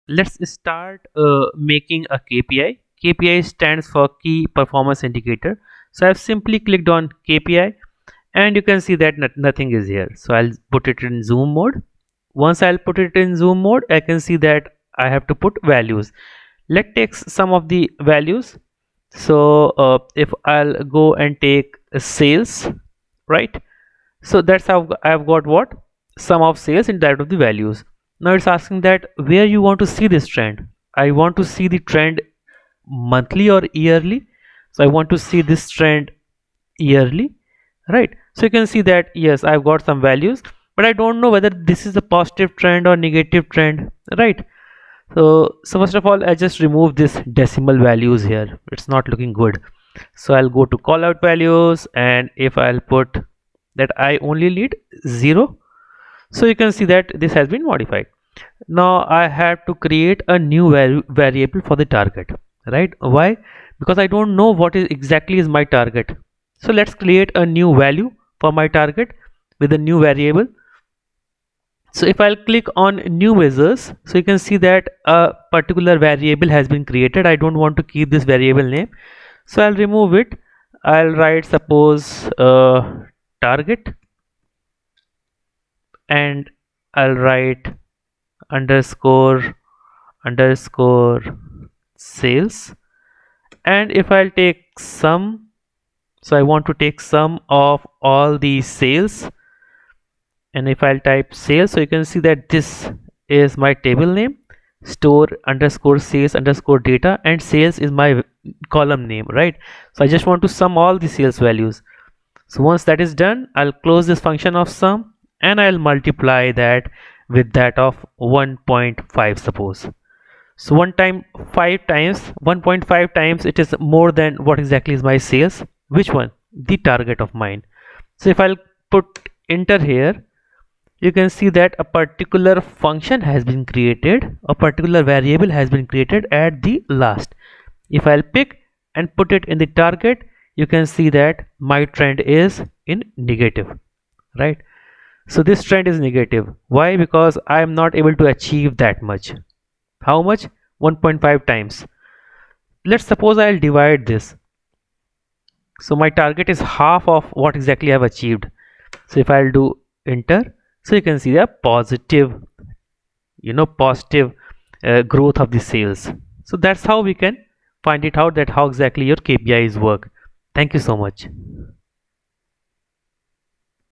let's start making a KPI. KPI stands for key performance indicator. So I've simply clicked on KPI and you can see that nothing is here. So I'll put it in zoom mode. Once I'll put it in zoom mode, I can see that I have to put values. Let's take some of the values. So if I'll go and take sales, right? So that's how I've got what sum of sales in that of the values. Now it's asking that where you want to see this trend. I want to see the trend monthly or yearly. So I want to see this trend yearly, right? So you can see that yes, I've got some values, but I don't know whether this is a positive trend or negative trend, right? So first of all, I just remove this decimal values here. It's not looking good. So I'll go to call out values, and if I'll put that I only need 0, so you can see that this has been modified. Now I have to create a new variable for the target, right? Why? Because I don't know what is exactly is my target. So let's create a new value for my target with a new variable. So if I'll click on new measures, so you can see that a particular variable has been created. I don't want to keep this variable name, so I'll remove it. I'll write suppose target, and I'll write underscore sales, and if I'll take sum, so I want to take sum of all the sales, and if I'll type sales, so you can see that this is my table name, store underscore sales underscore data, and sales is my column name, right? So I just want to sum all the sales values. So once that is done, I'll close this function of sum and I'll multiply that with that of 1.5 suppose. So 1.5 times it is more than what exactly is my sales. Which one? The target of mine. So if I'll put enter here, you can see that a particular function has been created, a particular variable has been created at the last. If I'll pick and put it in the target, you can see that my trend is in negative, right? So this trend is negative. Why? Because I am not able to achieve that much. How much? 1.5 times. Let's suppose I'll divide this. So my target is half of what exactly I've achieved. So if I'll do enter, so you can see a positive growth of the sales. So that's how we can find it out that how exactly your KPIs work. Thank you so much.